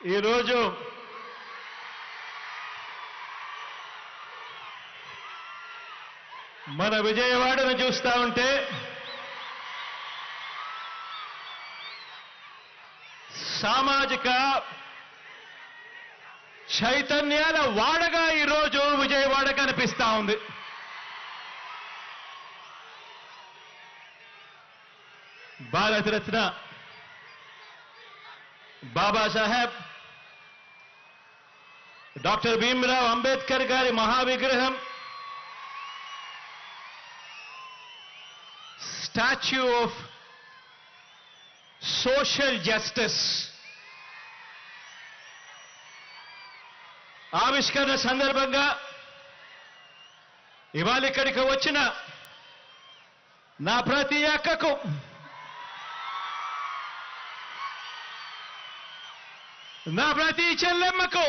ఈరోజు మన విజయవాడను చూస్తా ఉంటే సామాజిక చైతన్యాల వాడగా ఈరోజు విజయవాడ కనిపిస్తా ఉంది. భారతరత్న బాబాసాహెబ్ డాక్టర్ భీమ్రావ్ అంబేద్కర్ గారి మహావిగ్రహం, స్టాచ్యూ ఆఫ్ సోషల్ జస్టిస్ ఆవిష్కరణ సందర్భంగా ఇవాళ ఇక్కడికి వచ్చిన నా ప్రతి అక్కకు, నా ప్రతి చెల్లెమ్మకు,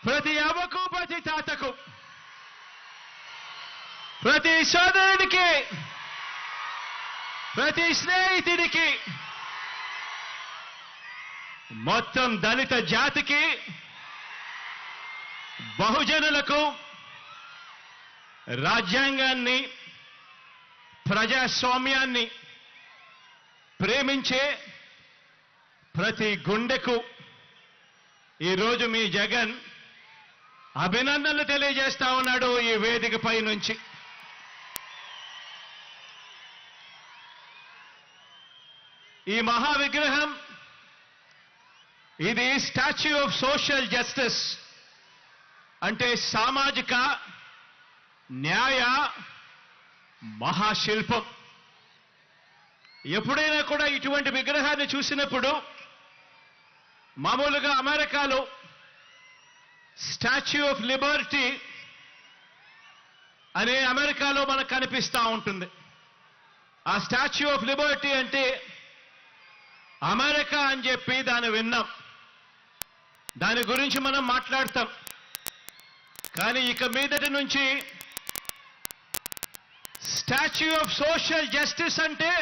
ప్రతి అవ్వకు, ప్రతి తాతకు, ప్రతి సోదరుడికి, ప్రతి స్నేహితుడికి, మొత్తం దళిత జాతికి, బహుజనులకు రాజ్యాంగాన్ని, ప్రజాస్వామ్యాన్ని ప్రేమించే ప్రతి గుండెకు ఈరోజు మీ జగన్ అభినందనలు తెలియజేస్తా ఉన్నాడు ఈ వేదికపై నుంచి. ఈ మహావిగ్రహం, ఇది స్టాచ్యూ ఆఫ్ సోషల్ జస్టిస్ అంటే సామాజిక న్యాయ మహాశిల్పం. ఎప్పుడైనా కూడా ఇటువంటి విగ్రహాన్ని చూసినప్పుడు మామూలుగా అమెరికాలో స్టాచ్యూ ఆఫ్ లిబర్టీ అనే అమెరికాలో మనకు కనిపిస్తూ ఉంటుంది. ఆ స్టాచ్యూ ఆఫ్ లిబర్టీ అంటే అమెరికా అని చెప్పి దాన్ని విన్నాం, దాని గురించి మనం మాట్లాడతాం. కానీ ఇక మీదటి నుంచి స్టాచ్యూ ఆఫ్ సోషల్ జస్టిస్ అంటే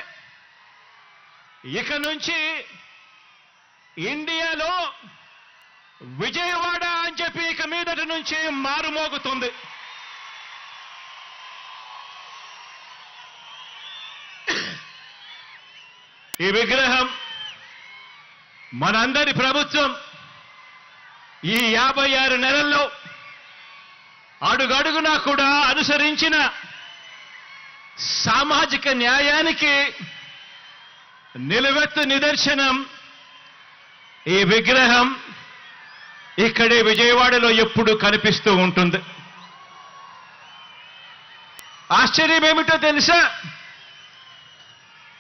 ఇక నుంచి ఇండియాలో విజయవాడ అని చెప్పి ఇక మీదటి నుంచి మారుమోగుతుంది. ఈ విగ్రహం మనందరి ప్రభుత్వం ఈ 56 నెలల్లో అడుగడుగునా కూడా అనుసరించిన సామాజిక న్యాయానికి నిలువెత్తు నిదర్శనం ఈ విగ్రహం ఇక్కడే విజయవాడలో ఎప్పుడూ కనిపిస్తూ ఉంటుంది. ఆశ్చర్యం ఏమిటో తెలుసా?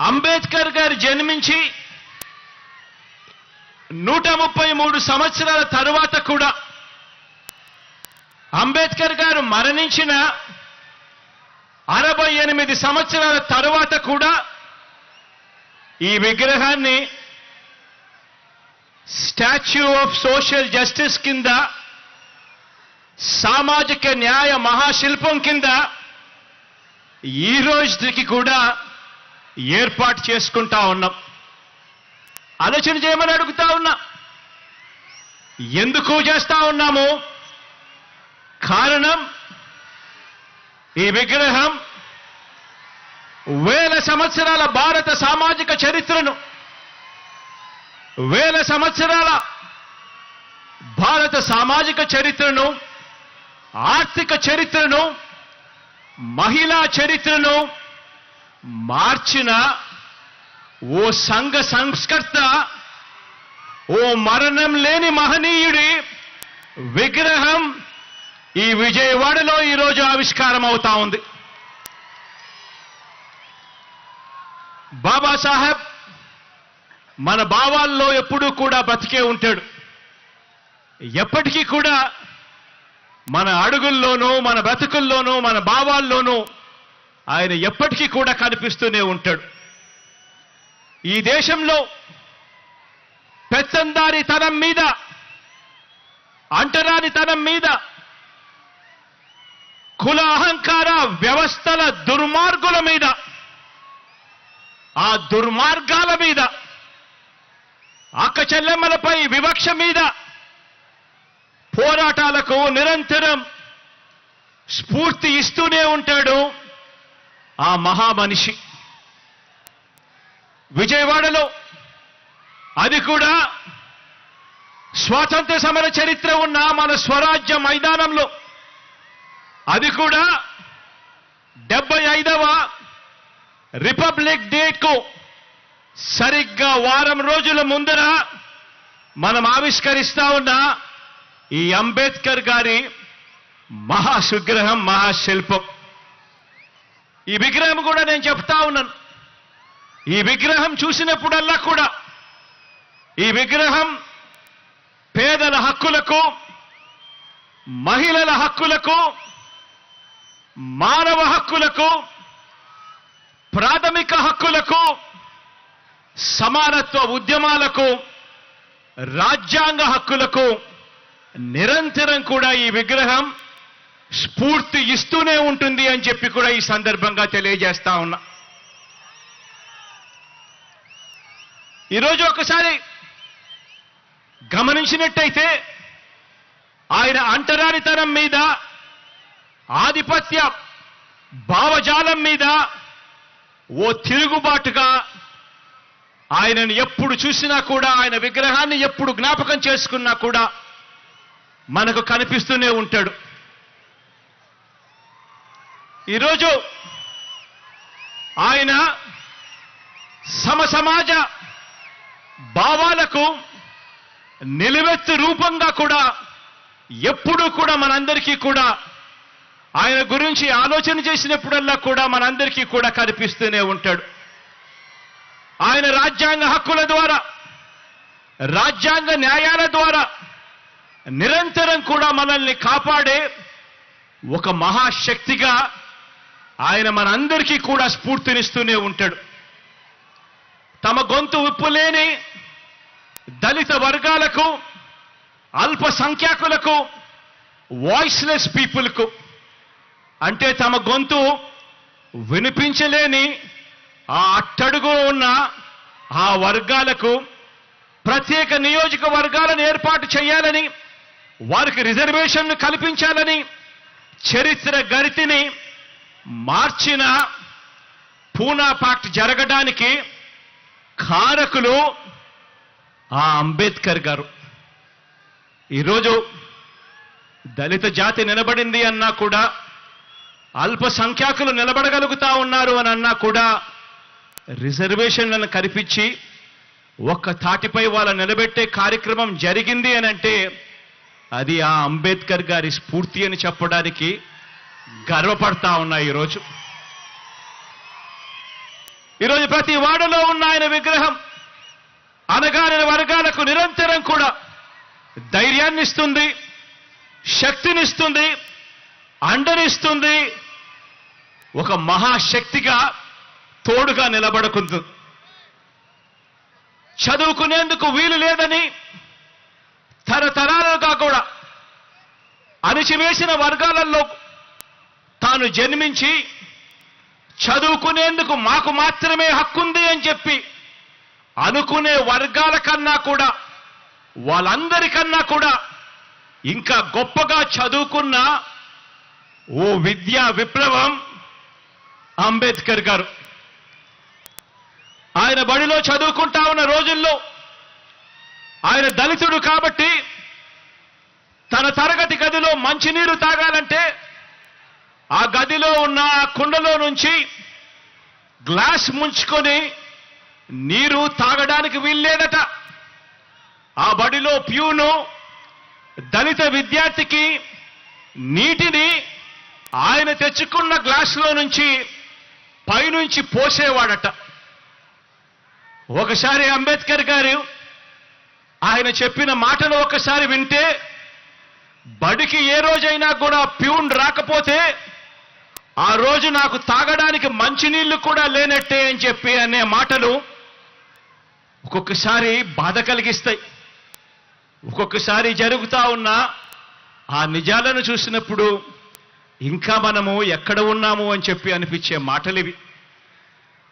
అంబేద్కర్ గారు జన్మించి 133 సంవత్సరాల తరువాత కూడా, అంబేద్కర్ గారు మరణించిన 68 సంవత్సరాల తరువాత కూడా ఈ విగ్రహాన్ని స్టాచ్యూ ఆఫ్ సోషల్ జస్టిస్ కింద, సామాజిక న్యాయ మహాశిల్పం కింద ఈ రోజుకి కూడా ఏర్పాటు చేసుకుంటా ఉన్నాం. ఆలోచన చేయమని అడుగుతా ఉన్నా. ఎందుకు చేస్తా ఉన్నాము? కారణం, ఈ విగ్రహం వేల సంవత్సరాల భారత సామాజిక చరిత్రను, వేల సంవత్సరాల భారత సామాజిక చరిత్రను, ఆర్థిక చరిత్రను, మహిళా చరిత్రను మార్చిన ఓ సంఘ సంస్కర్త, ఓ మరణం లేని మహనీయుడి విగ్రహం ఈ విజయవాడలో ఈరోజు ఆవిష్కారం అవుతా ఉంది. బాబాసాహెబ్ మన భావాల్లో ఎప్పుడూ కూడా బతికే ఉంటాడు. ఎప్పటికీ కూడా మన అడుగుల్లోనూ, మన బ్రతుకుల్లోనూ, మన భావాల్లోనూ ఆయన ఎప్పటికీ కూడా కనిపిస్తూనే ఉంటాడు. ఈ దేశంలో పెత్తందారితనం మీద, అంటరానితనం మీద, కుల అహంకార వ్యవస్థల దుర్మార్గుల మీద, ఆ దుర్మార్గాల మీద అక్క చెల్లెమ్మలపై వివక్ష మీద పోరాటాలకు నిరంతరం స్ఫూర్తి ఇస్తూనే ఉంటాడు ఆ మహామనిషి. విజయవాడలో, అది కూడా స్వాతంత్ర సమర చరిత్ర ఉన్న మన స్వరాజ్య మైదానంలో, అది కూడా 75వ రిపబ్లిక్ డేకు సరిగ్గా వారం రోజుల ముందర మనం ఆవిష్కరిస్తా ఉన్న ఈ అంబేద్కర్ గారి మహాసుగ్రహం, మహాశిల్పం. ఈ విగ్రహం కూడా నేను చెప్తా ఉన్నాను, ఈ విగ్రహం చూసినప్పుడల్లా కూడా ఈ విగ్రహం పేదల హక్కులకు, మహిళల హక్కులకు, మానవ హక్కులకు, ప్రాథమిక హక్కులకు, సమానత్వ ఉద్యమాలకు, రాజ్యాంగ హక్కులకు నిరంతరం కూడా ఈ విగ్రహం స్ఫూర్తి ఇస్తూనే ఉంటుంది అని చెప్పి కూడా ఈ సందర్భంగా తెలియజేస్తా ఉన్నా. ఈరోజు ఒకసారి గమనించినట్టయితే ఆయన అంటరానితనం మీద, ఆధిపత్య భావజాలం మీద ఓ తిరుగుబాటుగా ఆయనను ఎప్పుడు చూసినా కూడా, ఆయన విగ్రహాన్ని ఎప్పుడు జ్ఞాపకం చేసుకున్నా కూడా మనకు కనిపిస్తూనే ఉంటాడు. ఈరోజు ఆయన సమసమాజ భావాలకు నిలువెత్తు రూపంగా కూడా ఎప్పుడూ కూడా మనందరికీ కూడా ఆయన గురించి ఆలోచన చేసినప్పుడల్లా కూడా మనందరికీ కూడా కనిపిస్తూనే ఉంటాడు. ఆయన రాజ్యాంగ హక్కుల ద్వారా, రాజ్యాంగ న్యాయాల ద్వారా నిరంతరం కూడా మనల్ని కాపాడే ఒక మహాశక్తిగా ఆయన మనందరికీ కూడా స్ఫూర్తినిస్తూనే ఉంటాడు. తమ గొంతు విప్పులేని దళిత వర్గాలకు, అల్పసంఖ్యాకులకు, వాయిస్లెస్ పీపుల్కు, అంటే తమ గొంతు వినిపించలేని ఆ అట్టడుగు ఉన్న ఆ వర్గాలకు ప్రత్యేక నియోజకవర్గాలను ఏర్పాటు చేయాలని, వారికి రిజర్వేషన్లు కల్పించాలని చరిత్ర గరితిని మార్చిన పూనా పాక్ట్ జరగడానికి కారకులు ఆ అంబేద్కర్ గారు. ఈరోజు దళిత జాతి నిలబడింది అన్నా కూడా, అల్పసంఖ్యాకులు నిలబడగలుగుతా ఉన్నారు అని అన్నా కూడా, రిజర్వేషన్లను కల్పించి ఒక్క తాటిపై వాళ్ళ నిలబెట్టే కార్యక్రమం జరిగింది అని అంటే అది ఆ అంబేద్కర్ గారి స్ఫూర్తి అని చెప్పడానికి గర్వపడతా ఉన్నా. ఈరోజు ప్రతి వాడలో ఉన్న ఆయన విగ్రహం అణగారిన వర్గాలకు నిరంతరం కూడా ధైర్యాన్ని ఇస్తుంది, శక్తినిస్తుంది, అండనిస్తుంది, ఒక మహాశక్తిగా తోడుగా నిలబడుకుంటుంది. చదువుకునేందుకు వీలు లేదని తరతరాలుగా కూడా అణిచివేసిన వర్గాలలో తాను జన్మించి చదువుకునేందుకు మాకు మాత్రమే హక్కుంది అని చెప్పి అనుకునే వర్గాల కన్నా కూడా, వాళ్ళందరికన్నా కూడా ఇంకా గొప్పగా చదువుకున్న ఓ విద్యా విప్లవం అంబేద్కర్ గారు. ఆయన బడిలో చదువుకుంటా ఉన్న రోజుల్లో ఆయన దళితుడు కాబట్టి తన తరగతి గదిలో మంచినీరు తాగాలంటే ఆ గదిలో ఉన్న ఆ కుండలో నుంచి గ్లాస్ ముంచుకొని నీరు తాగడానికి వీల్లేదట. ఆ బడిలో ప్యూను దళిత విద్యార్థికి నీటిని ఆయన తెచ్చుకున్న గ్లాసులో నుంచి పైనుంచి పోసేవాడట. ఒకసారి అంబేద్కర్ గారు ఆయన చెప్పిన మాటలు ఒకసారి వింటే, బడికి ఏ రోజైనా కూడా ప్యూన్ రాకపోతే ఆ రోజు నాకు తాగడానికి మంచినీళ్లు కూడా లేనట్టే అని చెప్పి అనే మాటలు ఒక్కొక్కసారి బాధ కలిగిస్తాయి. ఒక్కొక్కసారి జరుగుతా ఉన్న ఆ నిజాలను చూసినప్పుడు ఇంకా మనము ఎక్కడ ఉన్నాము అని చెప్పి అనిపించే మాటలివి.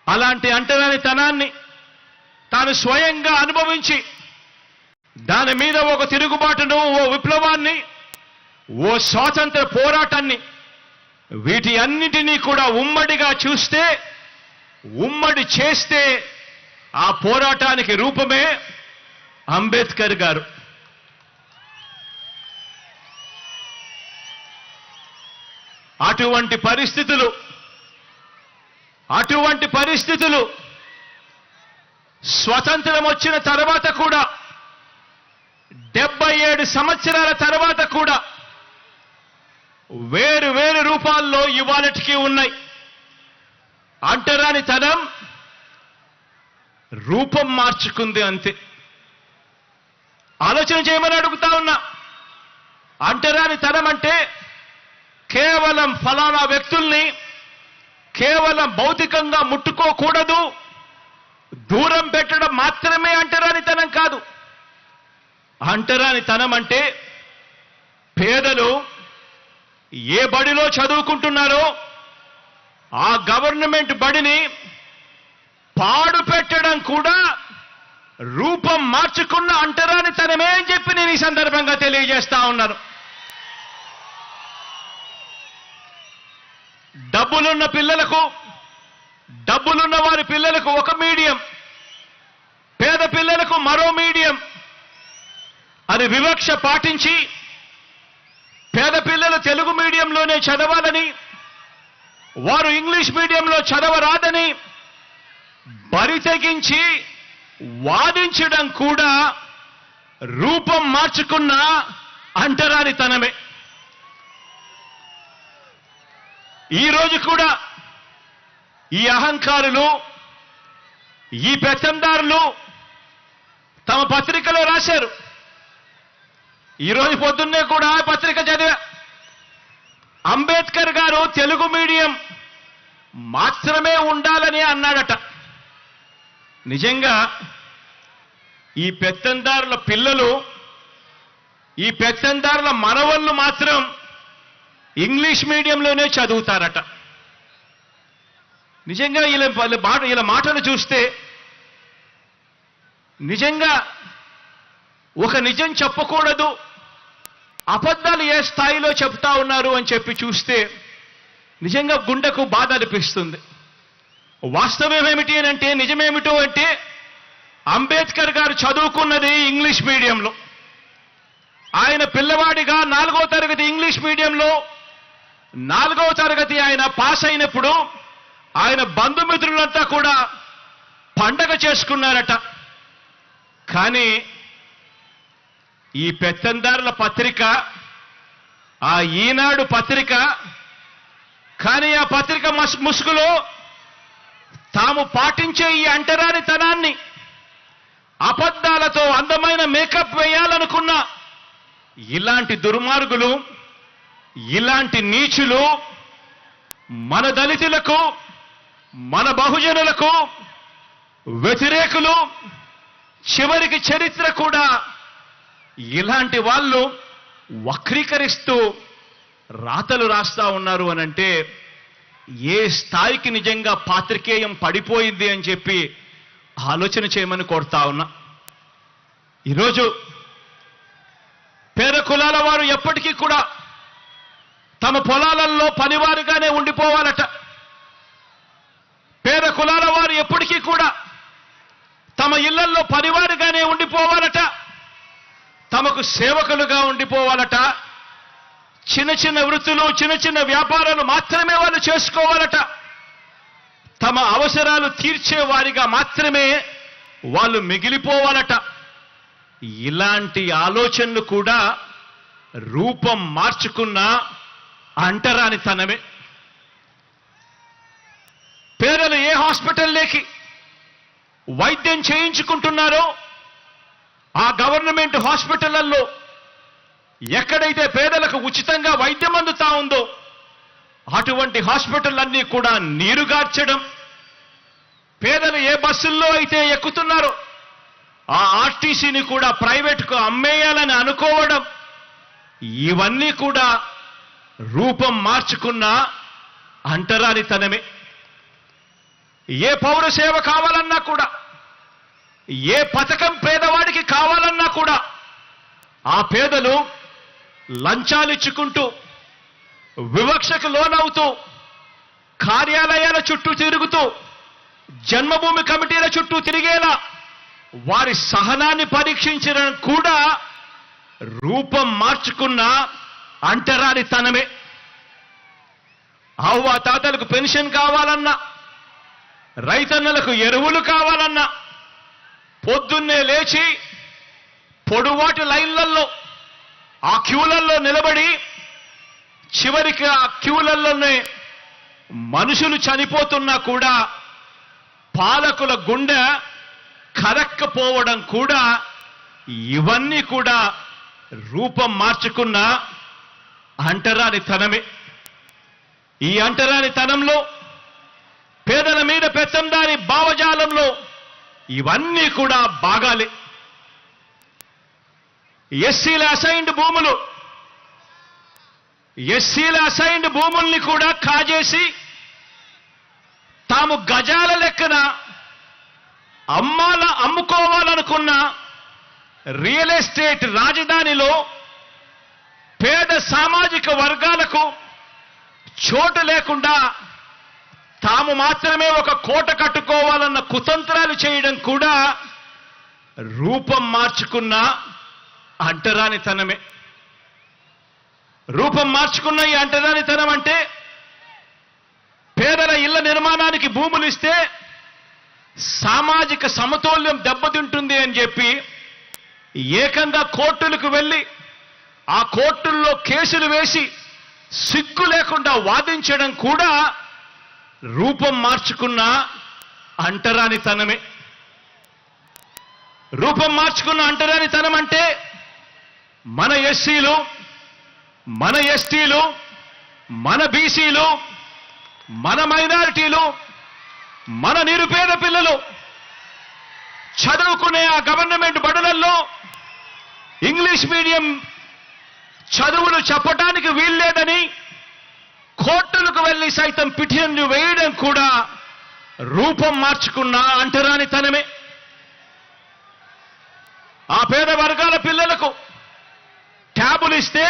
అలాంటి అంటరానితనాన్ని తాను స్వయంగా అనుభవించి దాని మీద ఒక తిరుగుబాటును, ఓ విప్లవాన్ని, ఓ స్వాతంత్ర పోరాటాన్ని, వీటి అన్నిటినీ కూడా ఉమ్మడిగా చూస్తే, ఉమ్మడి చేస్తే ఆ పోరాటానికి రూపమే అంబేద్కర్ గారు. అటువంటి పరిస్థితులు స్వతంత్రం వచ్చిన తర్వాత కూడా 77 సంవత్సరాల తర్వాత కూడా వేరు వేరు రూపాల్లో ఇవాళటికి ఉన్నాయి. అంటరానితనం రూపం మార్చుకుంది అంతే. ఆలోచన చేయమని అడుగుతా ఉన్నా. అంటరానితనం అంటే కేవలం ఫలానా వ్యక్తుల్ని కేవలం భౌతికంగా ముట్టుకోకూడదు, దూరం పెట్టడం మాత్రమే అంటరానితనం కాదు. అంటరానితనం అంటే పేదలు ఏ బడిలో చదువుకుంటున్నారో ఆ గవర్నమెంట్ బడిని పాడు పెట్టడం కూడా రూపం మార్చుకున్న అంటరానితనమే అని చెప్పి నేను ఈ సందర్భంగా తెలియజేస్తా ఉన్నాను. డబ్బులున్న వారి పిల్లలకు ఒక మీడియం, పేద పిల్లలకు మరో మీడియం అని వివక్ష పాటించి పేద పిల్లలు తెలుగు మీడియంలోనే చదవాలని, వారు ఇంగ్లీష్ మీడియంలో చదవరాదని బరి తెగించి వాదించడం కూడా రూపం మార్చుకున్న అంటరానితనమే. ఈరోజు కూడా ఈ అహంకారులు, ఈ పెత్తందారులు తమ పత్రికలో రాశారు. ఈరోజు పొద్దున్నే కూడా పత్రిక చదివా. అంబేద్కర్ గారు తెలుగు మీడియం మాత్రమే ఉండాలని అన్నాడట. నిజంగా ఈ పెత్తందారుల పిల్లలు, ఈ పెత్తందారుల మనవళ్ళు మాత్రం ఇంగ్లీష్ మీడియంలోనే చదువుతారట. నిజంగా ఇలా మాటలు చూస్తే నిజంగా ఒక నిజం చెప్పకూడదు, అబద్ధాలు ఏ స్థాయిలో చెప్తా ఉన్నారు అని చెప్పి చూస్తే నిజంగా గుండెకు బాధ అనిపిస్తుంది. వాస్తవం ఏమిటి అని అంటే, నిజమేమిటో అంటే, అంబేద్కర్ గారు చదువుకున్నది ఇంగ్లీష్ మీడియంలో. ఆయన పిల్లవాడిగా 4వ తరగతి ఇంగ్లీష్ మీడియంలో 4వ తరగతి ఆయన పాస్ అయినప్పుడు ఆయన బంధుమిత్రులంతా కూడా పండగ చేసుకున్నారట. కానీ ఈ పెత్తందారుల పత్రిక, ఆ ఈనాడు పత్రిక, కానీ ఆ పత్రిక ముసుగులో తాము పాటించే ఈ అంటరానితనాన్ని, అబద్ధాలతో అందమైన మేకప్ వేయాలనుకున్న ఇలాంటి దుర్మార్గులు, ఇలాంటి నీచులు మన దళితులకు, మన బహుజనులకు వ్యతిరేకులు, చివరికి చరిత్ర కూడా ఇలాంటి వాళ్ళు వక్రీకరిస్తూ రాతలు రాస్తా ఉన్నారు అనంటే ఏ స్థాయికి నిజంగా పాత్రికేయం పడిపోయింది అని చెప్పి ఆలోచన చేయమని కోరుతా ఉన్నా. ఈరోజు పేద కులాల వారు ఎప్పటికీ కూడా తమ పొలాలలో పనివారుగానే ఉండిపోవాలట. పేద కులాల వారు ఎప్పటికీ కూడా తమ ఇళ్లలో పనివారుగానే ఉండిపోవాలట. తమకు సేవకులుగా ఉండిపోవాలట. చిన్న చిన్న వృత్తులు, చిన్న చిన్న వ్యాపారాలు మాత్రమే వాళ్ళు చేసుకోవాలట. తమ అవసరాలు తీర్చే వారిగా మాత్రమే వాళ్ళు మిగిలిపోవాలట. ఇలాంటి ఆలోచనలు కూడా రూపం మార్చుకున్న అంటరానితనమే. పేదలు ఏ హాస్పిటల్లోకి వైద్యం చేయించుకుంటున్నారో ఆ గవర్నమెంట్ హాస్పిటళ్లలో ఎక్కడైతే పేదలకు ఉచితంగా వైద్యం అందుతా ఉందో అటువంటి హాస్పిటల్లన్నీ కూడా నీరుగార్చడం, పేదలు ఏ బస్సుల్లో అయితే ఎక్కుతున్నారో ఆ ఆర్టీసీని కూడా ప్రైవేట్కు అమ్మేయాలని అనుకోవడం, ఇవన్నీ కూడా రూపం మార్చుకున్న అంటరానితనమే. ఏ పౌర సేవ కావాలన్నా కూడా, ఏ పథకం పేదవాడికి కావాలన్నా కూడా ఆ పేదలు లంచాలిచ్చుకుంటూ వివక్షకు లోనవుతూ కార్యాలయాల చుట్టూ తిరుగుతూ జన్మభూమి కమిటీల చుట్టూ తిరిగేలా వారి సహనాన్ని పరీక్షించడం కూడా రూపం మార్చుకున్న అంటరానితనమే. అవ్వ తాతలకు పెన్షన్ కావాలన్నా, రైతన్నలకు ఎరువులు కావాలన్నా పొద్దున్నే లేచి పొడువాటి లైన్లలో ఆ క్యూలల్లో నిలబడి చివరికి ఆ క్యూలలోనే మనుషులు చనిపోతున్నా కూడా పాలకుల గుండె కరక్కపోవడం కూడా ఇవన్నీ కూడా రూపం మార్చుకున్న అంటరానితనమే. ఈ అంటరానితనంలో పేదల మీద పెత్తందారి భావజాలంలో ఇవన్నీ కూడా భాగాలే. ఎస్సీల అసైన్డ్ భూముల్ని కూడా కాజేసి తాము గజాల లెక్కన అమ్ముకోవాలనుకున్న రియల్ ఎస్టేట్ రాజధానిలో పేద సామాజిక వర్గాలకు చోటు లేకుండా తాము మాత్రమే ఒక కోట కట్టుకోవాలన్న కుతంత్రాలు చేయడం కూడా రూపం మార్చుకున్న అంటరానితనమే. రూపం మార్చుకున్న ఈ అంటరానితనం అంటే పేదల ఇళ్ల నిర్మాణానికి భూములు ఇస్తే సామాజిక సమతౌల్యం దెబ్బతింటుంది అని చెప్పి ఏకంగా కోర్టులకు వెళ్ళి ఆ కోర్టుల్లో కేసులు వేసి సిగ్గు లేకుండా వాదించడం కూడా రూపం మార్చుకున్న అంటరానితనమే. రూపం మార్చుకున్న అంటరానితనం అంటే మన ఎస్సీలు, మన ఎస్టీలు, మన బీసీలు, మన మైనారిటీలు, మన నిరుపేద పిల్లలు చదువుకునే ఆ గవర్నమెంట్ బడులలో ఇంగ్లీష్ మీడియం చదువులు చెప్పడానికి వీల్లేదని కోర్టులకు వెళ్లి సైతం పిటిషన్లు వేయడం కూడా రూపం మార్చుకున్న అంటరానితనమే. ఆ పేద వర్గాల పిల్లలకు ట్యాబులు ఇస్తే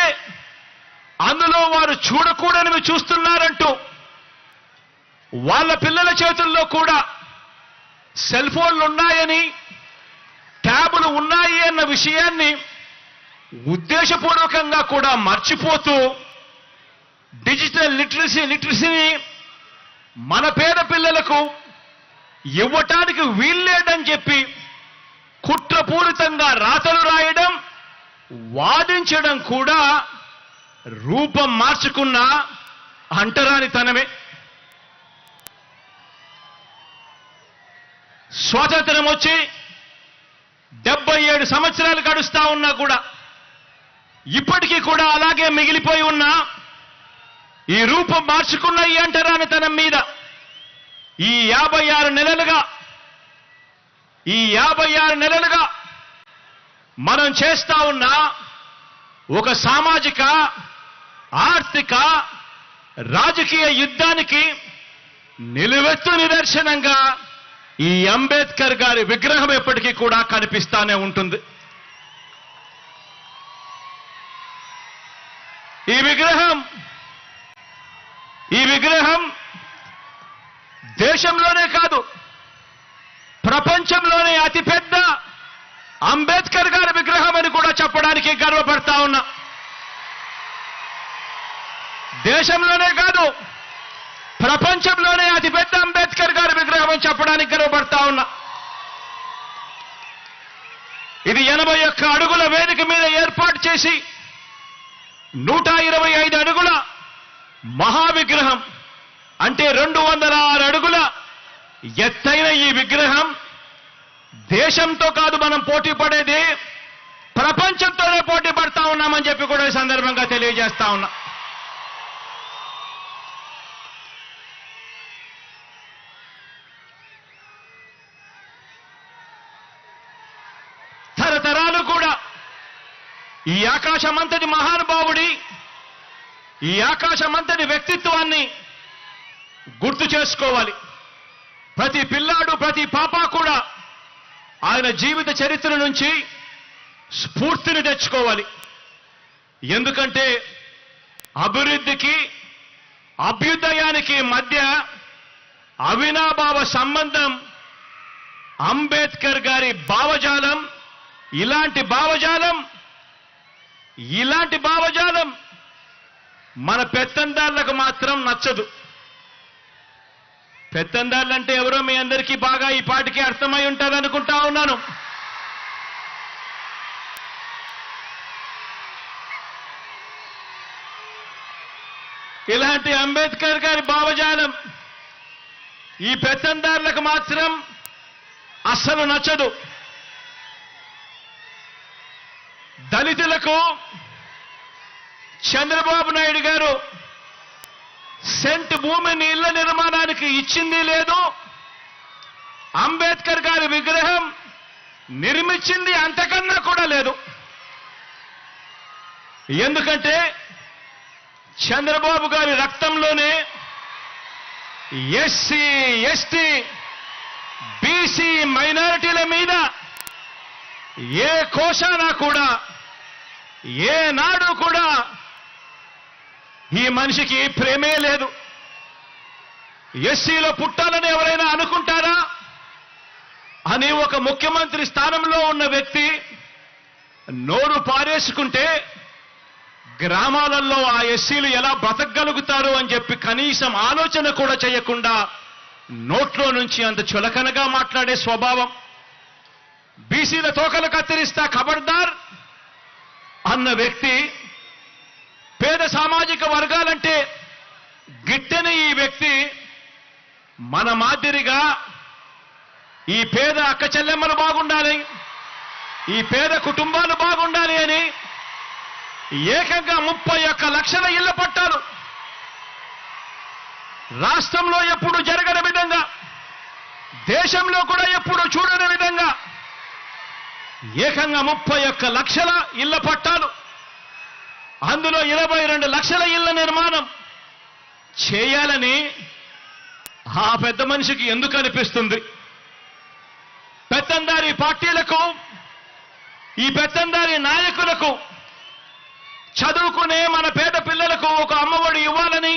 అందులో వారు చూడకూడనివి చూస్తున్నారంటూ వాళ్ళ పిల్లల చేతుల్లో కూడా సెల్ ఫోన్లు ఉన్నాయని, ట్యాబులు ఉన్నాయి అన్న విషయాన్ని ఉద్దేశపూర్వకంగా కూడా మర్చిపోతూ డిజిటల్ లిటరసీని మన పేద పిల్లలకు ఇవ్వటానికి వీల్లేదని చెప్పి కుట్రపూరితంగా రాతలు రాయడం, వాదించడం కూడా రూపం మార్చుకున్న అంటరానితనమే. స్వాతంత్రం వచ్చి 77 సంవత్సరాలు గడుస్తా ఉన్నా కూడా ఇప్పటికీ కూడా అలాగే మిగిలిపోయి ఉన్న ఈ రూపం మార్చుకున్న ఈ అంటరానితనం మీద ఈ 56 నెలలుగా మనం చేస్తా ఉన్న ఒక సామాజిక, ఆర్థిక, రాజకీయ యుద్ధానికి నిలువెత్తు నిదర్శనంగా ఈ అంబేద్కర్ గారి విగ్రహం ఎప్పటికీ కూడా కనిపిస్తానే ఉంటుంది. ఈ విగ్రహం దేశంలోనే కాదు ప్రపంచంలోనే అతిపెద్ద అంబేద్కర్ గారి విగ్రహం అని కూడా చెప్పడానికి గర్వపడతా ఉన్నా. దేశంలోనే కాదు ప్రపంచంలోనే అతిపెద్ద అంబేద్కర్ గారి విగ్రహం అని చెప్పడానికి గర్వపడతా ఉన్నా. ఇది 81 అడుగుల వేదిక మీద ఏర్పాటు చేసి 125 అడుగుల మహావిగ్రహం అంటే 206 అడుగుల ఎత్తైన ఈ విగ్రహం దేశంతో కాదు మనం పోటీ పడేది, ప్రపంచంతోనే పోటీ పడతా ఉన్నామని చెప్పి కూడా ఈ సందర్భంగా తెలియజేస్తా ఉన్నా. తరతరాలు కూడా ఈ ఆకాశమంతటి మహానుభావుడి, ఈ ఆకాశమంతటి వ్యక్తిత్వాన్ని గుర్తు చేసుకోవాలి. ప్రతి పిల్లాడు, ప్రతి పాప కూడా ఆయన జీవిత చరిత్ర నుంచి స్ఫూర్తిని తెచ్చుకోవాలి. ఎందుకంటే అభివృద్ధికి అభ్యుదయానికి మధ్య అవినాభావ సంబంధం అంబేద్కర్ గారి భావజాలం. ఇలాంటి భావజాలం మన పెత్తందారులకు మాత్రం నచ్చదు. పెత్తందారులంటే ఎవరో మీ అందరికీ బాగా ఈ పాటికి అర్థమై ఉంటారనుకుంటా ఉన్నాను. ఇలాంటి అంబేద్కర్ గారి భావజాలం ఈ పెత్తందారులకు మాత్రం అస్సలు నచ్చదు. దళితులకు చంద్రబాబు నాయుడు గారు సెంట్ భూమిని ఇళ్ల నిర్మాణానికి ఇచ్చింది లేదు. అంబేద్కర్ గారి విగ్రహం నిర్మించింది అంతకన్నా కూడా లేదు. ఎందుకంటే చంద్రబాబు గారి రక్తంలోనే ఎస్సీ, ఎస్టీ, బీసీ మైనారిటీల మీద ఏ కోశానా కూడా ఏనాడు కూడా ఈ మనిషికి ప్రేమే లేదు. ఎస్సీలో పుట్టాలని ఎవరైనా అనుకుంటారా అని ఒక ముఖ్యమంత్రి స్థానంలో ఉన్న వ్యక్తి నోరు పారేసుకుంటే గ్రామాలలో ఆ ఎస్సీలు ఎలా బ్రతకగలుగుతారు అని చెప్పి కనీసం ఆలోచన కూడా చేయకుండా నోట్లో నుంచి అంత చులకనగా మాట్లాడే స్వభావం. బీసీల తోకలు కత్తిరిస్తా ఖబర్దార్ అన్న వ్యక్తి, పేద సామాజిక వర్గాలంటే గిట్టని ఈ వ్యక్తి మన మాదిరిగా ఈ పేద అక్క చెల్లెమ్మలు బాగుండాలి, ఈ పేద కుటుంబాలు బాగుండాలి అని ఏకంగా 31 లక్షల ఇళ్ల పట్టాలు రాష్ట్రంలో ఎప్పుడు జరగని విధంగా, దేశంలో కూడా ఎప్పుడు చూడని విధంగా ఏకంగా 31 లక్షల ఇళ్ల పట్టాలు, అందులో 22 లక్షల ఇళ్ల నిర్మాణం చేయాలని ఆ పెద్ద మనిషికి ఎందుకు అనిపిస్తుంది? పెత్తందారి పార్టీలకు, ఈ పెత్తందారి నాయకులకు చదువుకునే మన పేద పిల్లలకు ఒక అమ్మఒడి ఇవ్వాలని,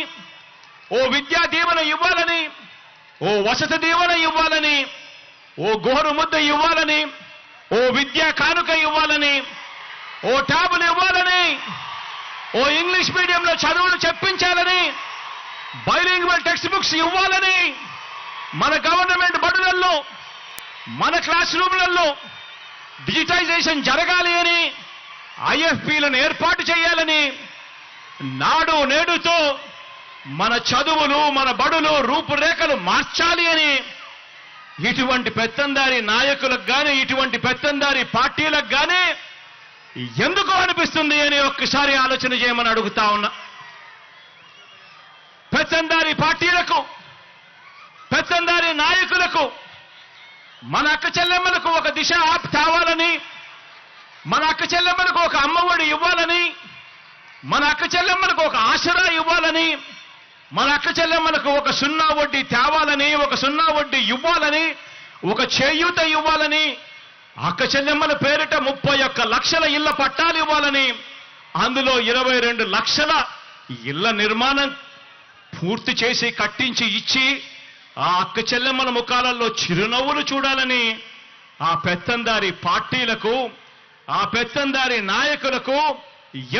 ఓ విద్యా దీవెన ఇవ్వాలని, ఓ వసతి దీవెన ఇవ్వాలని, ఓ గోరు ముద్ద ఇవ్వాలని, ఓ విద్యా కానుక ఇవ్వాలని, ఓ ట్యాబులు ఇవ్వాలని, ఓ ఇంగ్లీష్ మీడియంలో చదువులు చెప్పించాలని, బైలింగ్వల్ టెక్స్ట్ బుక్స్ ఇవ్వాలని, మన గవర్నమెంట్ బడులలో, మన క్లాస్ రూమ్లలో డిజిటైజేషన్ జరగాలి అని, ఐఎఫ్పీలను ఏర్పాటు చేయాలని, నాడు నేడుతో మన చదువులు, మన బడులు రూపురేఖలు మార్చాలి అని ఇటువంటి పెత్తందారి నాయకులకు కానీ, ఇటువంటి పెత్తందారి పార్టీలకు కానీ ఎందుకు అనిపిస్తుంది అని ఒక్కసారి ఆలోచన చేయమని అడుగుతా ఉన్నా. పెత్తందారి పార్టీలకు, పెత్తందారి నాయకులకు మన అక్క చెల్లెమ్మలకు ఒక దిశ ఆప్ తేవాలని, మన అక్క చెల్లెమ్మలకు ఒక అమ్మఒడి ఇవ్వాలని, మన అక్క చెల్లెమ్మలకు ఒక ఆసరా ఇవ్వాలని, మన అక్క చెల్లెమ్మలకు ఒక 0 వడ్డీ తేవాలని, ఒక 0 వడ్డీ ఇవ్వాలని, ఒక చేయూత ఇవ్వాలని, అక్క చెల్లెమ్మల పేరిట 31 లక్షల ఇళ్ల పట్టాలు ఇవ్వాలని, అందులో 22 లక్షల ఇళ్ల నిర్మాణం పూర్తి చేసి కట్టించి ఇచ్చి ఆ అక్క చెల్లెమ్మల ముఖాలలో చిరునవ్వులు చూడాలని ఆ పెత్తందారి పార్టీలకు, ఆ పెత్తందారి నాయకులకు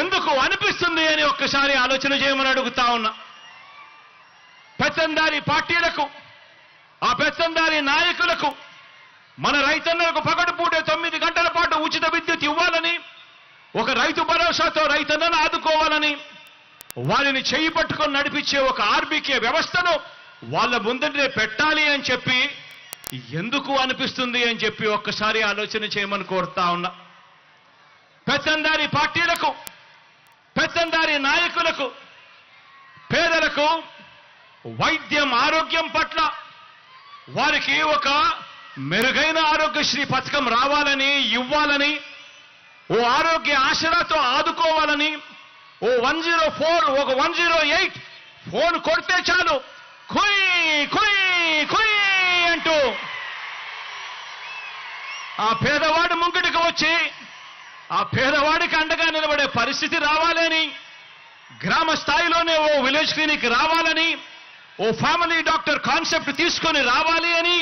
ఎందుకు అనిపిస్తుంది అని ఒక్కసారి ఆలోచన చేయమని అడుగుతా ఉన్నా. పెత్తందారి పార్టీలకు, ఆ పెత్తందారి నాయకులకు మన రైతన్నలకు పగటిపూటే 9 గంటల పాటు ఉచిత విద్యుత్ ఇవ్వాలని, ఒక రైతు భరోసాతో రైతన్నను ఆదుకోవాలని, వారిని చేయి పట్టుకొని నడిపించే ఒక ఆర్బీకే వ్యవస్థను వాళ్ళ ముందరే పెట్టాలి అని చెప్పి ఎందుకు అనిపిస్తుంది అని చెప్పి ఒక్కసారి ఆలోచన చేయమని కోరుతా ఉన్నా. పెత్తందారి పార్టీలకు, పెత్తందారి నాయకులకు, పేదలకు వైద్యం, ఆరోగ్యం పట్ల వారికి ఒక మెరుగైన ఆరోగ్యశ్రీ పథకం రావాలని, ఇవ్వాలని, ఓ ఆరోగ్య ఆసరాతో ఆదుకోవాలని, ఓ 104, ఒక 108 ఫోన్ కొడితే చాలు కుయ్ కుయ్ కుయ్ అంటూ ఆ పేదవాడి ముంగిటికి వచ్చి ఆ పేదవాడికి అండగా నిలబడే పరిస్థితి రావాలని, గ్రామ స్థాయిలోనే ఓ విలేజ్ క్లినిక్ రావాలని, ఓ ఫ్యామిలీ డాక్టర్ కాన్సెప్ట్ తీసుకొని రావాలి అని,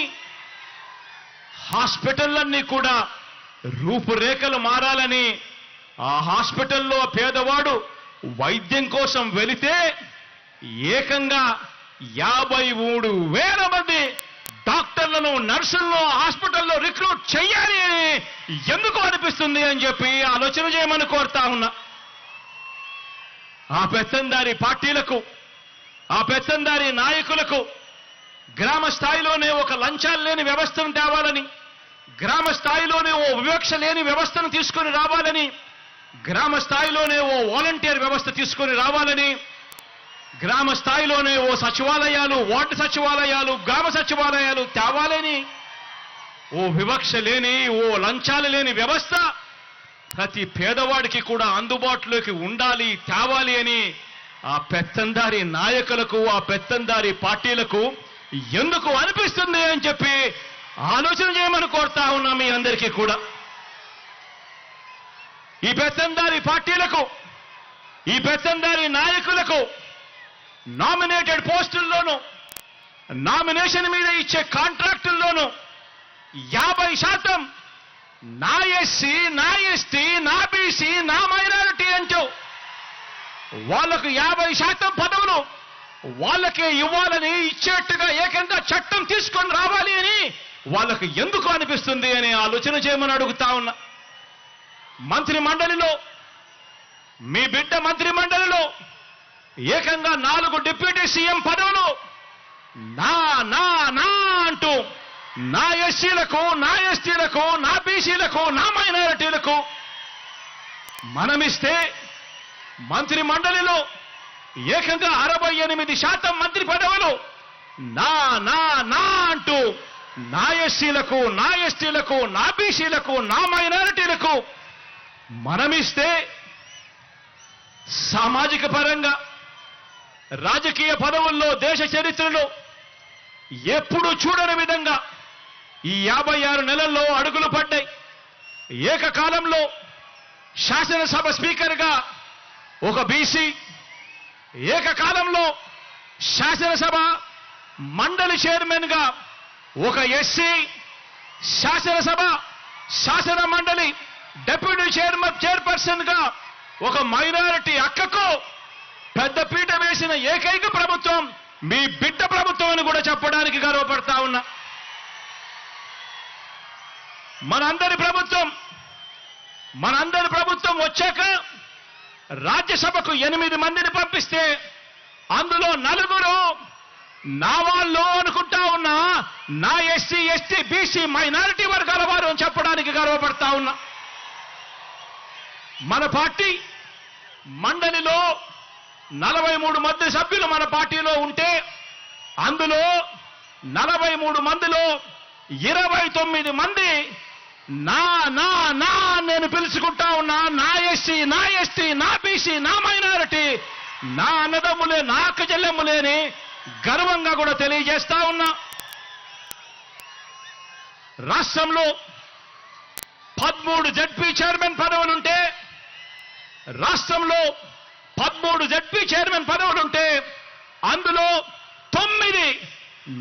హాస్పిటల్లన్నీ కూడా రూపురేఖలు మారాలని, ఆ హాస్పిటల్లో పేదవాడు వైద్యం కోసం వెళితే ఏకంగా 53,000 మంది డాక్టర్లను, నర్సులను హాస్పిటల్లో రిక్రూట్ చెయ్యాలి అని ఎందుకు అనిపిస్తుంది అని చెప్పి ఆలోచన చేయమని కోరుతా ఉన్నా. ఆ పెత్తందారి పార్టీలకు, ఆ పెత్తందారి నాయకులకు గ్రామ స్థాయిలోనే ఒక లంచాలు లేని వ్యవస్థను తేవాలని, గ్రామ స్థాయిలోనే ఓ వివక్ష లేని వ్యవస్థను తీసుకొని రావాలని, గ్రామ స్థాయిలోనే ఓ వాలంటీర్ వ్యవస్థ తీసుకొని రావాలని, గ్రామ స్థాయిలోనే ఓ సచివాలయాలు, వార్డు సచివాలయాలు, గ్రామ సచివాలయాలు తేవాలని, ఓ వివక్ష లేని, ఓ లంచాలు లేని వ్యవస్థ ప్రతి పేదవాడికి కూడా అందుబాటులోకి ఉండాలి, తేవాలి అని ఆ పెత్తందారి నాయకులకు, ఆ పెత్తందారి పార్టీలకు ఎందుకు అనిపిస్తుంది అని చెప్పి ఆలోచన చేయమని కోరుతా ఉన్నా మీ అందరికీ కూడా. ఈ పెత్తందారి పార్టీలకు, ఈ పెత్తందారి నాయకులకు నామినేటెడ్ పోస్టుల్లోనూ, నామినేషన్ మీద ఇచ్చే కాంట్రాక్టుల్లోనూ 50% నా ఎస్సీ, నా ఎస్టీ, నా బీసీ, నా మైనారిటీ అంటూ వాళ్లకు 50% పదవులు వాళ్ళకే ఇవ్వాలని, ఇచ్చేట్టుగా ఏకంగా చట్టం తీసుకొని రావాలి అని వాళ్ళకు ఎందుకు అనిపిస్తుంది అని ఆలోచన చేయమని అడుగుతా ఉన్నా. మంత్రి మండలిలో, మీ బిడ్డ మంత్రి మండలిలో ఏకంగా 4 డిప్యూటీ సీఎం పదవులు నా నా నా అంటూ నా ఎస్సీలకు, నా ఎస్టీలకు, నా బీసీలకు, నా మైనారిటీలకు మనమిస్తే మంత్రి మండలిలో ఏకంగా 68% మంత్రి పదవులు నా నా నా అంటూ నా ఎస్సీలకు, నా ఎస్టీలకు, నా బీసీలకు, నా మైనారిటీలకు మనమిస్తే సామాజిక పరంగా, రాజకీయ పదవుల్లో దేశ చరిత్రలో ఎప్పుడు చూడని విధంగా ఈ 56 నెలల్లో అడుగులు పడ్డాయి. ఏకకాలంలో శాసనసభ స్పీకర్గా ఒక బీసీ, ఏకకాలంలో శాసనసభ మండలి చైర్మన్గా ఒక ఎస్సీ, శాసనసభ శాసన మండలి డెప్యూటీ చైర్పర్సన్గా ఒక మైనారిటీ అక్కకు పెద్దపీట వేసిన ఏకైక ప్రభుత్వం మీ బిడ్డ ప్రభుత్వం అని కూడా చెప్పడానికి గర్వపడతా ఉన్నా. మనందరి ప్రభుత్వం వచ్చాక రాజ్యసభకు 8 మందిని పంపిస్తే అందులో 4 నా వాళ్ళు అనుకుంటా ఉన్నా, నా ఎస్సీ, ఎస్టీ, బీసీ, మైనారిటీ వర్గాల వారు అని చెప్పడానికి గర్వపడతా ఉన్నా. మన పార్టీ మండలిలో 43 మంది సభ్యులు మన పార్టీలో ఉంటే అందులో 43 మందిలో 29 మంది నా నా నా నేను పిలుచుకుంటా ఉన్నా, నా ఎస్సీ, నా ఎస్టీ, నా బీసీ, నా మైనారిటీ, నా అన్నదమ్ములే, నా అక్క చెల్లెమ్ములేని గర్వంగా కూడా తెలియజేస్తా ఉన్నా. రాష్ట్రంలో 13 జడ్పీ చైర్మన్ పదవులుంటే, రాష్ట్రంలో 13 జడ్పీ చైర్మన్ పదవులుంటే అందులో 9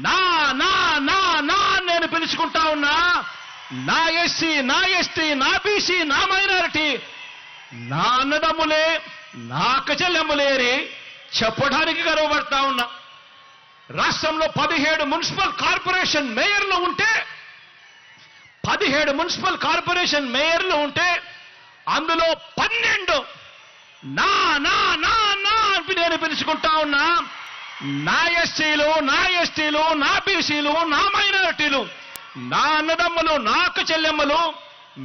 నా నా నా నా నేను పిలుచుకుంటా ఉన్నా, నా ఎస్సీ, నా ఎస్టీ, నా బీసీ, నా మైనారిటీ, నా అన్నదమ్ములే, నా అక్క చెల్లెమ్ములేని చెప్పడానికి గర్వపడతా ఉన్నా. రాష్ట్రంలో 17 మున్సిపల్ కార్పొరేషన్ మేయర్లు ఉంటే, 17 మున్సిపల్ కార్పొరేషన్ మేయర్లు ఉంటే అందులో 12 నా నా నా నా అని నేను పిలుచుకుంటా ఉన్నా, నా ఎస్సీలు, నా ఎస్టీలు, నా బీసీలు, నా మైనారిటీలు, నా అన్నదమ్ములు, నా అక్క చెల్లెమ్మలు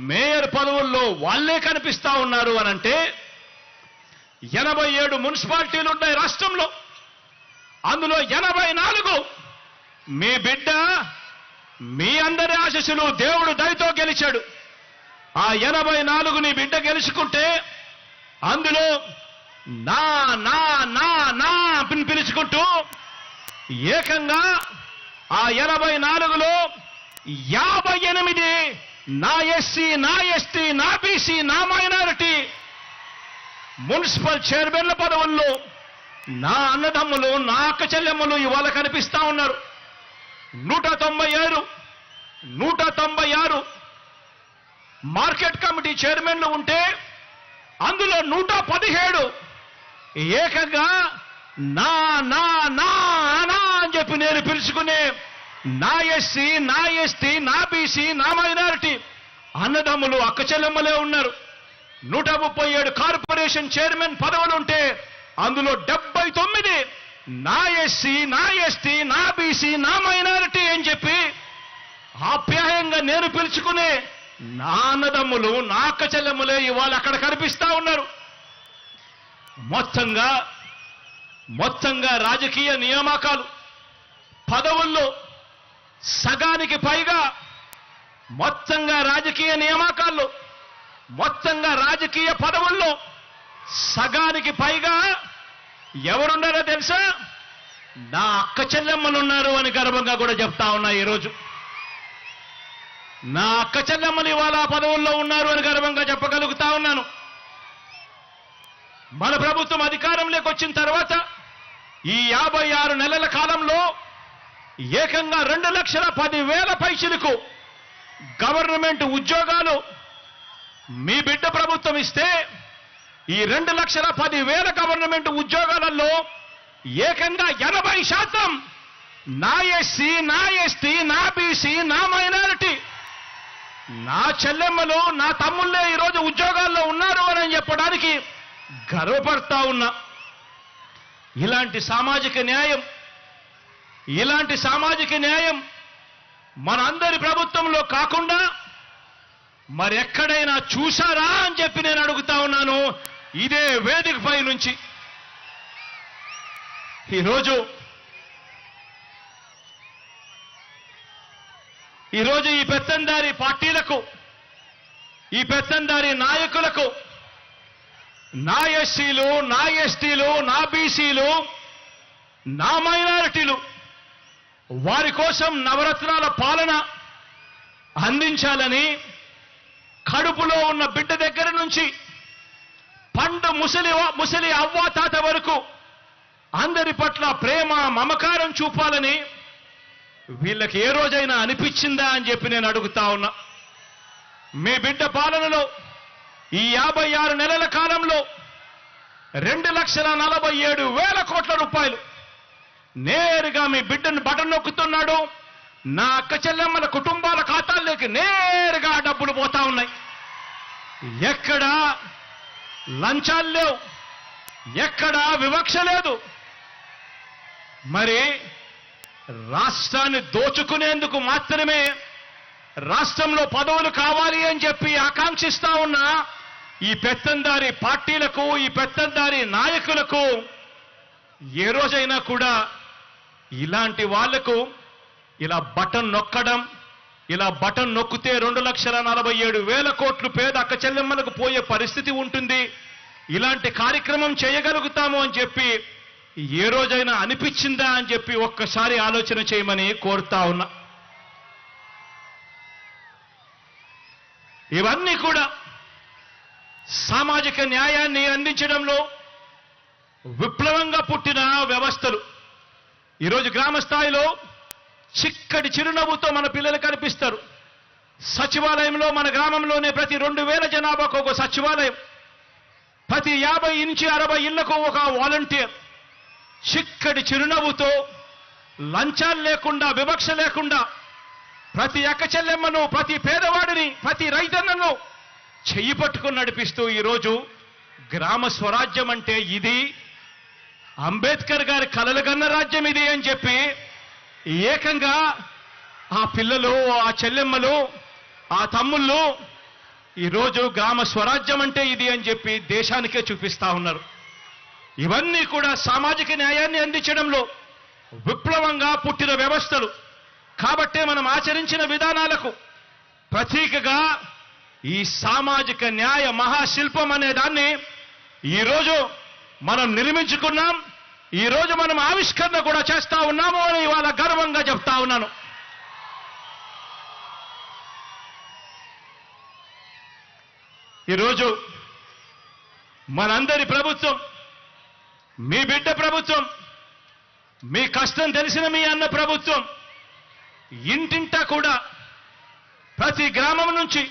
మేయర్ పదవుల్లో వాళ్ళే కనిపిస్తా ఉన్నారు అనంటే 87 మున్సిపాలిటీలు ఉన్నాయి రాష్ట్రంలో. అందులో 84 మీ బిడ్డ, మీ అందరి ఆశీస్సులు, దేవుడు దయతో గెలిచాడు. ఆ 84 నీ బిడ్డ గెలుచుకుంటే అందులో నా నా నా నా అని పిలుచుకుంటూ ఏకంగా ఆ 84లో 58 నా ఎస్సీ, నా ఎస్టీ, నా బీసీ, నా మైనారిటీ మున్సిపల్ చైర్మన్ల పదవుల్లో నా అన్నదమ్ములు, నా అక్క చెల్లెమ్మలు ఇవాళ కనిపిస్తా ఉన్నారు. 196 మార్కెట్ కమిటీ చైర్మన్లు ఉంటే అందులో 117 ఏకంగా నా నా నా నా అని చెప్పి నేను పిలుచుకునే నా ఎస్సీ, నా ఎస్టీ, నా బీసీ, నా మైనారిటీ అన్నదమ్ములు, అక్క చెల్లెమ్మలే ఉన్నారు. 137 కార్పొరేషన్ చైర్మన్ పదవులు ఉంటే అందులో 79 నా ఎస్సీ, నా ఎస్టీ, నా బీసీ, నా మైనారిటీ అని చెప్పి ఆప్యాయంగా నేను పిలుచుకునే నా అన్నదమ్ములు, నా అక్క చెల్లెమ్మలే ఇవాళ అక్కడ కనిపిస్తా ఉన్నారు. మొత్తంగా రాజకీయ నియామకాలు పదవుల్లో సగానికి పైగా మొత్తంగా రాజకీయ నియామకాల్లో మొత్తంగా రాజకీయ పదవుల్లో సగానికి పైగా ఎవరున్నారో తెలుసా? నా అక్క చెల్లెమ్మలున్నారు అని గర్వంగా కూడా చెప్తా ఉన్నా. ఈరోజు నా అక్క చెల్లెమ్మలు ఇవాళ పదవుల్లో ఉన్నారు అని గర్వంగా చెప్పగలుగుతా ఉన్నాను. మన ప్రభుత్వం అధికారంలోకి వచ్చిన తర్వాత ఈ 56 నెలల కాలంలో ఏకంగా 2,10,000 పైచిలకు గవర్నమెంట్ ఉద్యోగాలు మీ బిడ్డ ప్రభుత్వం ఇస్తే ఈ 2,10,000 గవర్నమెంట్ ఉద్యోగాలలో ఏకంగా 80% నా ఎస్సీ, నా ఎస్టీ, నా బీసీ, నా మైనారిటీ నా చెల్లెమ్మలు, నా తమ్ముళ్ళే ఈరోజు ఉద్యోగాల్లో ఉన్నారు అని చెప్పడానికి గర్వపడతా ఉన్నా. ఇలాంటి సామాజిక న్యాయం మనందరి ప్రభుత్వంలో కాకుండా మరెక్కడైనా చూశారా అని చెప్పి నేను అడుగుతా ఉన్నాను ఇదే వేదికపై నుంచి. ఈరోజు ఈ పెత్తందారి పార్టీలకు, ఈ పెత్తందారి నాయకులకు నా ఎస్సీలు, నా ఎస్టీలు, నా బీసీలు, నా మైనారిటీలు వారి కోసం నవరత్నాల పాలన అందించాలని కడుపులో ఉన్న బిడ్డ దగ్గర నుంచి పండు ముసలి అవ్వ తాత వరకు అందరి పట్ల ప్రేమ మమకారం చూపాలని వీళ్ళకి ఏ రోజైనా అనిపించిందా అని చెప్పి నేను అడుగుతా ఉన్నా. మీ బిడ్డ పాలనలో ఈ 56 నెలల కాలంలో 2,47,000 కోట్ల రూపాయలు నేరుగా మీ బిడ్డను బటన్ నొక్కుతున్నాడు. నా అక్క చెల్లెమ్మల కుటుంబాల ఖాతాల్లోకి నేరుగా డబ్బులు పోతా ఉన్నాయి. ఎక్కడా లంచాలు లేవు, ఎక్కడా వివక్ష లేదు. మరి రాష్ట్రాన్ని దోచుకునేందుకు మాత్రమే రాష్ట్రంలో పదవులు కావాలి అని చెప్పి ఆకాంక్షిస్తా ఉన్న ఈ పెత్తందారి పార్టీలకు, ఈ పెత్తందారి నాయకులకు ఏ రోజైనా కూడా ఇలాంటి వాళ్లకు ఇలా బటన్ నొక్కడం, ఇలా బటన్ నొక్కితే 2,47,000 కోట్లు పేద అక్క చెల్లెమ్మలకు పోయే పరిస్థితి ఉంటుంది, ఇలాంటి కార్యక్రమం చేయగలుగుతాము అని చెప్పి ఏ రోజైనా అనిపించిందా అని చెప్పి ఒక్కసారి ఆలోచన చేయమని కోరుతా ఉన్నా. ఇవన్నీ కూడా సామాజిక న్యాయాన్ని అందించడంలో విప్లవంగా పుట్టిన వ్యవస్థలు. ఈరోజు గ్రామ స్థాయిలో చిక్కటి చిరునవ్వుతో మన పిల్లలు కనిపిస్తారు. సచివాలయంలో మన గ్రామంలోనే ప్రతి 2,000 జనాభాకు ఒక సచివాలయం, ప్రతి 50 నుంచి 60 ఇళ్లకు ఒక వాలంటీర్. చిక్కటి చిరునవ్వుతో లంచాలు లేకుండా, వివక్ష లేకుండా ప్రతి అక్క చెల్లెమ్మను, ప్రతి పేదవాడిని, ప్రతి రైతన్నను చెయ్యి పట్టుకుని నడిపిస్తూ ఈరోజు గ్రామ స్వరాజ్యం అంటే ఇది, అంబేద్కర్ గారి కలలు కన్న రాజ్యం ఇది అని చెప్పి ఏకంగా ఆ పిల్లలు, ఆ చెల్లెమ్మలు, ఆ తమ్ముళ్ళు ఈరోజు గ్రామ స్వరాజ్యం అంటే ఇది అని చెప్పి దేశానికే చూపిస్తా ఉన్నారు. ఇవన్నీ కూడా సామాజిక న్యాయాన్ని అందించడంలో విప్లవంగా పుట్టిన వ్యవస్థలు. కాబట్టే మనం ఆచరించిన విధానాలకు ప్రతీకగా ఈ సామాజిక న్యాయ మహాశిల్పం అనే దాన్ని ఈరోజు మనం నిర్మించుకున్నాం. ఈరోజు మనం ఆవిష్కరణ కూడా చేస్తా ఉన్నాము అని ఇవాళ గర్వంగా చెప్తా ఉన్నాను. ఈరోజు మనందరి ప్రభుత్వం, మీ బిడ్డ ప్రభుత్వం, మీ కష్టం తెలిసిన మీ అన్న ప్రభుత్వం ఇంటింటా కూడా ప్రతి గ్రామం నుంచి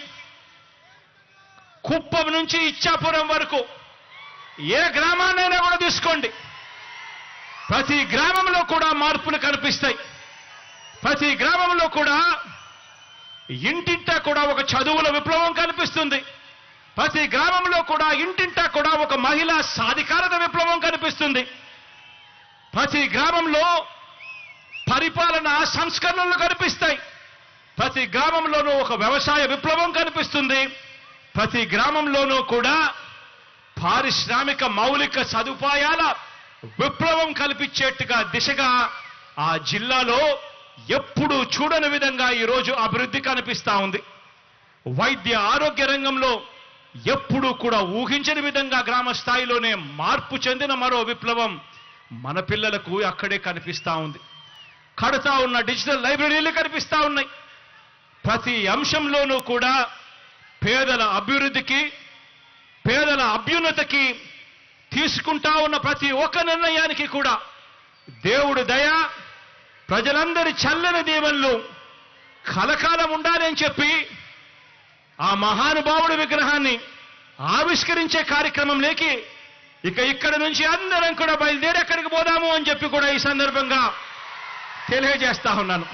కుప్పం నుంచి ఇచ్చాపురం వరకు ఏ గ్రామాన్నైనా కూడా తీసుకోండి, ప్రతి గ్రామంలో కూడా మార్పులు కనిపిస్తాయి. ప్రతి గ్రామంలో కూడా ఇంటింటా కూడా ఒక చదువుల విప్లవం కనిపిస్తుంది. ప్రతి గ్రామంలో కూడా ఇంటింటా కూడా ఒక మహిళా సాధికారత విప్లవం కనిపిస్తుంది. ప్రతి గ్రామంలో పరిపాలన సంస్కరణలు కనిపిస్తాయి. ప్రతి గ్రామంలోనూ ఒక వ్యవసాయ విప్లవం కనిపిస్తుంది. ప్రతి గ్రామంలోనూ కూడా పారిశ్రామిక మౌలిక సదుపాయాల విప్లవం కల్పించేట్టుగా దిశగా ఆ జిల్లాలో ఎప్పుడూ చూడని విధంగా ఈరోజు అభివృద్ధి కనిపిస్తా ఉంది. వైద్య ఆరోగ్య రంగంలో ఎప్పుడూ కూడా ఊహించని విధంగా గ్రామ స్థాయిలోనే మార్పు చెందిన మరో విప్లవం మన పిల్లలకు అక్కడే కనిపిస్తా ఉంది. కడతా ఉన్న డిజిటల్ లైబ్రరీలు కనిపిస్తా ఉన్నాయి. ప్రతి అంశంలోనూ కూడా పేదల అభివృద్ధికి, పేదల అభ్యున్నతికి తీసుకుంటా ఉన్న ప్రతి ఒక్క నిర్ణయానికి కూడా దేవుడి దయ, ప్రజలందరి చల్లని దీవెనలు కలకాలం ఉండాలని చెప్పి ఆ మహానుభావుడి విగ్రహాన్ని ఆవిష్కరించే కార్యక్రమంలోకి ఇక్కడ నుంచి అందరం కూడా బయలుదేరి ఎక్కడికి పోదాము అని చెప్పి కూడా ఈ సందర్భంగా తెలియజేస్తా ఉన్నాను.